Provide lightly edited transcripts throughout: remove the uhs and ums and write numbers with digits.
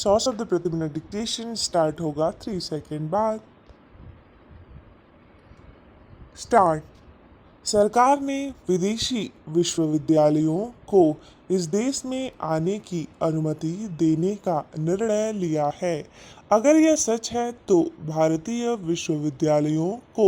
100 शब्द प्रति minute dictation start होगा 3 सेकेंड बाद। स्टार्ट। सरकार ने विदेशी विश्वविद्यालयों को इस देश में आने की अनुमति देने का निर्णय लिया है। अगर यह सच है तो भारतीय विश्वविद्यालयों को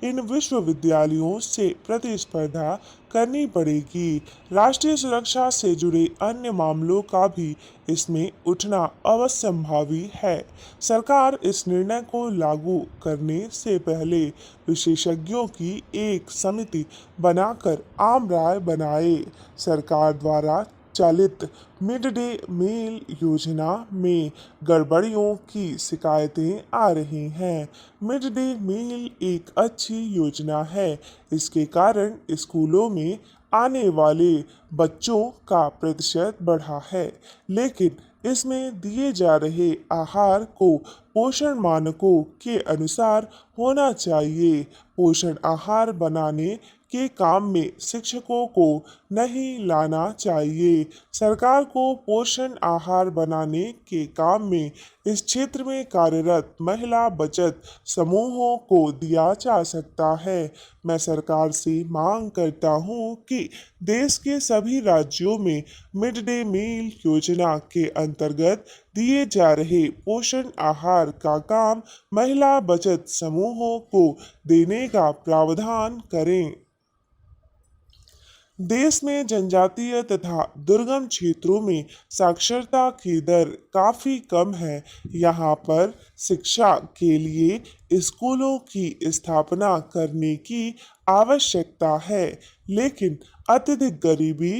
इन विश्वविद्यालयों से प्रतिस्पर्धा करनी पड़ेगी। राष्ट्रीय सुरक्षा से जुड़े अन्य मामलों का भी इसमें उठना अवश्यंभावी है। सरकार इस निर्णय को लागू करने से पहले विशेषज्ञों की एक समिति बनाकर आम राय बनाए। सरकार द्वारा चालित मिड डे मील योजना में गड़बड़ियों की शिकायतें आ रही हैं। मिड डे मील एक अच्छी योजना है। इसके कारण स्कूलों में आने वाले बच्चों का प्रतिशत बढ़ा है, लेकिन इसमें दिए जा रहे आहार को पोषण मानकों के अनुसार होना चाहिए। पोषण आहार बनाने के काम में शिक्षकों को नहीं लाना चाहिए। सरकार को पोषण आहार बनाने के काम में इस क्षेत्र में कार्यरत महिला बचत समूहों को दिया जा सकता है। मैं सरकार से मांग करता हूं कि देश के सभी राज्यों में मिड डे मील योजना के अंतर्गत दिए जा रहे पोषण आहार का काम महिला बचत समूहों को देने का प्रावधान करें। देश में जनजातीय तथा दुर्गम क्षेत्रों में साक्षरता की दर काफ़ी कम है। यहाँ पर शिक्षा के लिए स्कूलों की स्थापना करने की आवश्यकता है, लेकिन अत्यधिक गरीबी,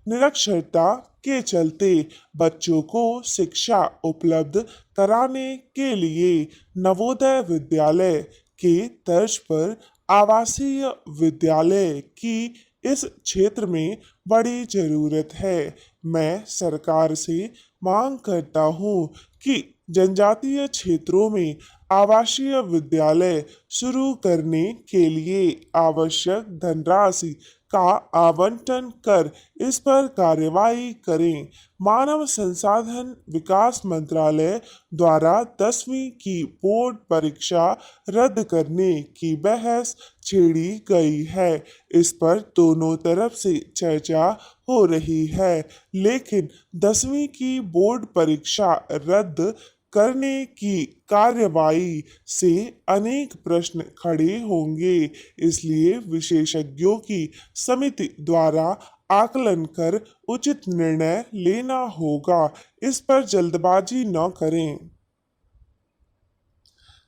निरक्षरता के चलते बच्चों को शिक्षा उपलब्ध कराने के लिए नवोदय विद्यालय के तर्ज पर आवासीय विद्यालय की इस क्षेत्र में बड़ी ज़रूरत है। मैं सरकार से मांग करता हूँ कि जनजातीय क्षेत्रों में आवासीय विद्यालय शुरू करने के लिए आवश्यक धनराशि का आवंटन कर इस पर कार्यवाही करें। मानव संसाधन विकास मंत्रालय द्वारा 10वीं की बोर्ड परीक्षा रद्द करने की बहस छेड़ी गई है। इस पर दोनों तरफ से चर्चा हो रही है, लेकिन 10वीं की बोर्ड परीक्षा रद्द करने की कार्यवाही से अनेक प्रश्न खड़े होंगे। इसलिए विशेषज्ञों की समिति द्वारा आकलन कर उचित निर्णय लेना होगा। इस पर जल्दबाजी न करें।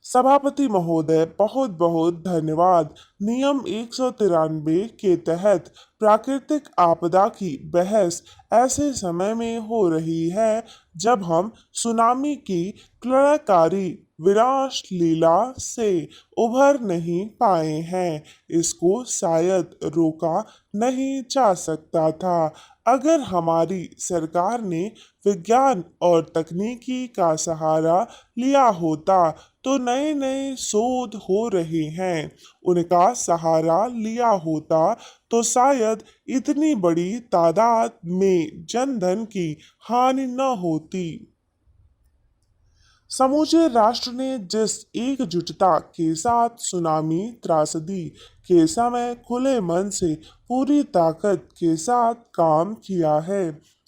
सभापति महोदय, बहुत बहुत धन्यवाद। नियम 193 के तहत प्राकृतिक आपदा की बहस ऐसे समय में हो रही है जब हम सुनामी की क्रांतिकारी विनाश लीला से उभर नहीं पाए हैं। इसको शायद रोका नहीं जा सकता था अगर हमारी सरकार ने विज्ञान और तकनीकी का सहारा लिया होता। तो नए नए शोध हो रहे हैं, उनका सहारा लिया होता तो शायद इतनी बड़ी तादाद में जनधन की हानि न होती। समूचे राष्ट्र ने जिस एकजुटता के साथ सुनामी त्रासदी के समय खुले मन से पूरी ताकत के साथ काम किया है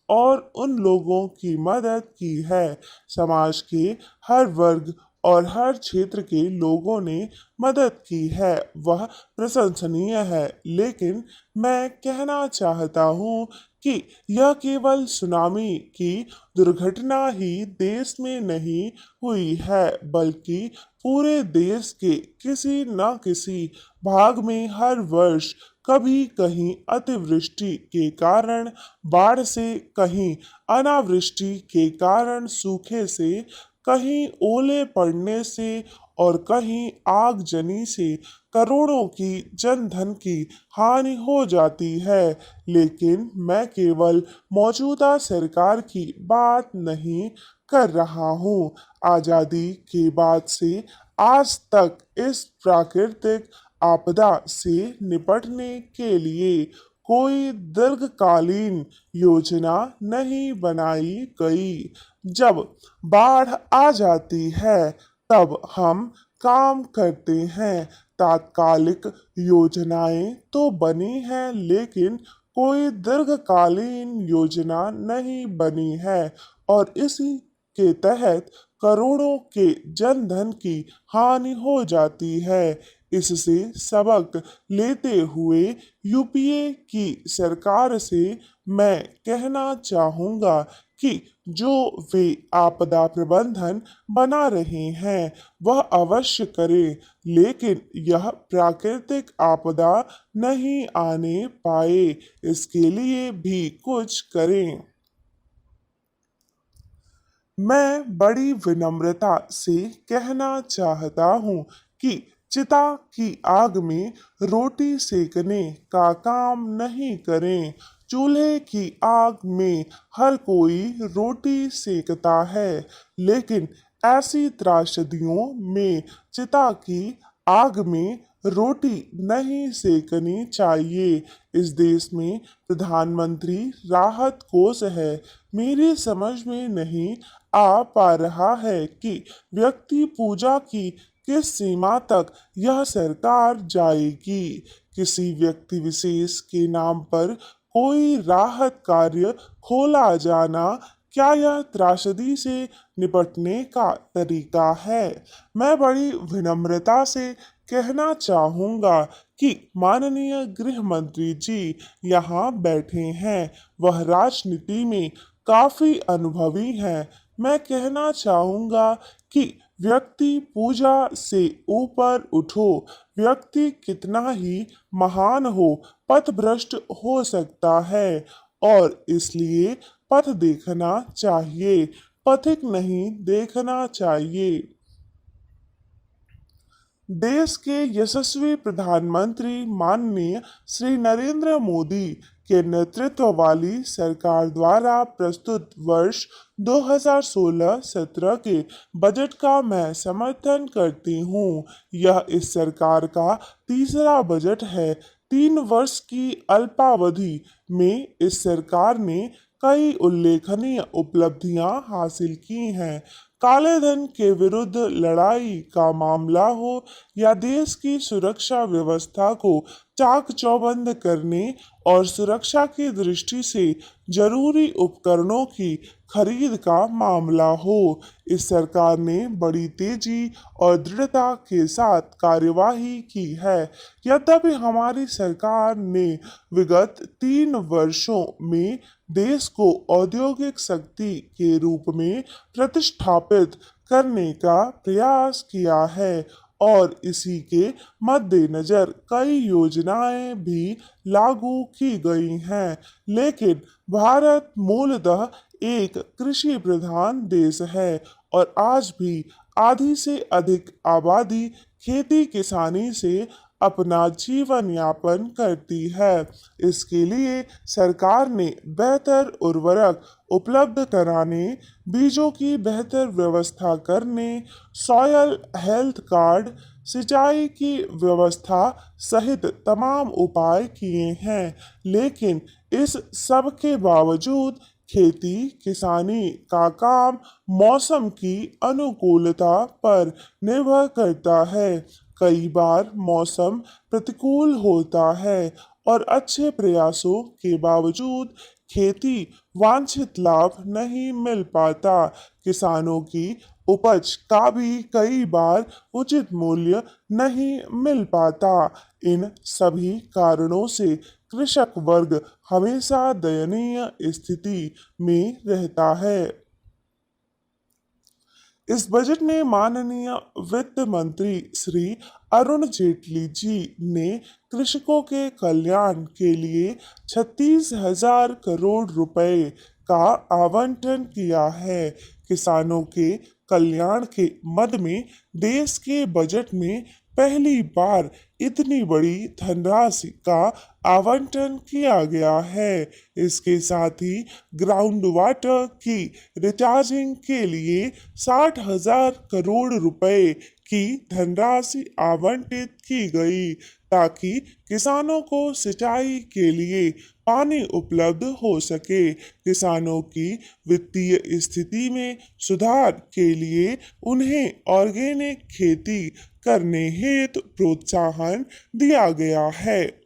और उन लोगों की मदद की है, समाज के हर वर्ग और हर क्षेत्र के लोगों ने मदद की है, वह प्रशंसनीय है। लेकिन मैं कहना चाहता हूँ कि यह केवल सुनामी की दुर्घटना ही देश में नहीं हुई है, बल्कि पूरे देश के किसी न किसी भाग में हर वर्ष कभी कहीं अतिवृष्टि के कारण बाढ़ से, कहीं अनावृष्टि के कारण सूखे से, कहीं ओले पड़ने से और कहीं आगजनी से करोड़ों की जनधन की हानि हो जाती है। लेकिन मैं केवल मौजूदा सरकार की बात नहीं कर रहा हूँ। आज़ादी के बाद से आज तक इस प्राकृतिक आपदा से निपटने के लिए कोई दीर्घकालीन योजना नहीं बनाई गई। जब बाढ़ आ जाती है तब हम काम करते हैं। तात्कालिक योजनाएं तो बनी हैं लेकिन कोई दीर्घकालीन योजना नहीं बनी है और इसी के तहत करोड़ों के जनधन की हानि हो जाती है। इससे सबक लेते हुए यूपीए की सरकार से मैं कहना चाहूँगा कि जो वे आपदा प्रबंधन बना रहे हैं वह अवश्य करें, लेकिन यह प्राकृतिक आपदा नहीं आने पाए, इसके लिए भी कुछ करें। मैं बड़ी विनम्रता से कहना चाहता हूँ कि चिता की आग में रोटी सेकने का काम नहीं करें। चूल्हे की आग में हर कोई रोटी सेकता है, लेकिन ऐसी त्रासदियों में चिता की आग में रोटी नहीं सेकनी चाहिए। इस देश में प्रधानमंत्री राहत कोष है। मेरी समझ में नहीं आ पा रहा है कि व्यक्ति पूजा की किस सीमा तक यह सरकार जाएगी। किसी व्यक्ति विशेष के नाम पर कोई राहत कार्य खोला जाना, क्या यह त्रासदी से निपटने का तरीका है? मैं बड़ी विनम्रता से कहना चाहूँगा कि माननीय गृह मंत्री जी यहाँ बैठे हैं। वह राजनीति में काफी अनुभवी हैं। मैं कहना चाहूँगा कि व्यक्ति पूजा से ऊपर उठो। व्यक्ति कितना ही महान हो, पथभ्रष्ट हो सकता है और इसलिए पथ देखना चाहिए, पथिक नहीं देखना चाहिए। देश के यशस्वी प्रधानमंत्री माननीय श्री नरेंद्र मोदी के नेतृत्व वाली सरकार द्वारा प्रस्तुत वर्ष 2016-17 के बजट का मैं समर्थन करती हूँ। यह इस सरकार का तीसरा बजट है। 3 वर्ष की अल्पावधि में इस सरकार ने कई उल्लेखनीय उपलब्धियां हासिल की हैं। काले धन के विरुद्ध लड़ाई का मामला हो या देश की सुरक्षा व्यवस्था को चाक चौबंद करने और सुरक्षा की दृष्टि से जरूरी उपकरणों की खरीद का मामला हो, इस सरकार ने बड़ी तेजी और दृढ़ता के साथ कार्यवाही की है। यद्यपि हमारी सरकार ने विगत 3 वर्षों में देश को औद्योगिक शक्ति के रूप में प्रतिष्ठापित करने का प्रयास किया है और इसी के मद्देनजर कई योजनाएं भी लागू की गई हैं, लेकिन भारत मूलतः एक कृषि प्रधान देश है और आज भी आधी से अधिक आबादी खेती किसानी से अपना जीवन यापन करती है। इसके लिए सरकार ने बेहतर उर्वरक उपलब्ध कराने, बीजों की बेहतर व्यवस्था करने, सॉयल हेल्थ कार्ड, सिंचाई की व्यवस्था सहित तमाम उपाय किए हैं, लेकिन इस सब के बावजूद खेती किसानी का काम मौसम की अनुकूलता पर निर्भर करता है। कई बार मौसम प्रतिकूल होता है और अच्छे प्रयासों के बावजूद खेती वांछित लाभ नहीं मिल पाता। किसानों की उपज का भी कई बार उचित मूल्य नहीं मिल पाता। इन सभी कारणों से कृषक वर्ग हमेशा दयनीय स्थिति में रहता है। इस बजट में माननीय वित्त मंत्री श्री अरुण जेटली जी ने कृषकों के कल्याण के लिए 36,000 करोड़ रुपए का आवंटन किया है। किसानों के कल्याण के मद में देश के बजट में पहली बार इतनी बड़ी धनराशि का आवंटन किया गया है। इसके साथ ही ग्राउंड वाटर की रिचार्जिंग के लिए 60,000 करोड़ रुपए की धनराशि आवंटित की गई ताकि किसानों को सिंचाई के लिए पानी उपलब्ध हो सके। किसानों की वित्तीय स्थिति में सुधार के लिए उन्हें ऑर्गेनिक खेती करने हेतु प्रोत्साहन दिया गया है।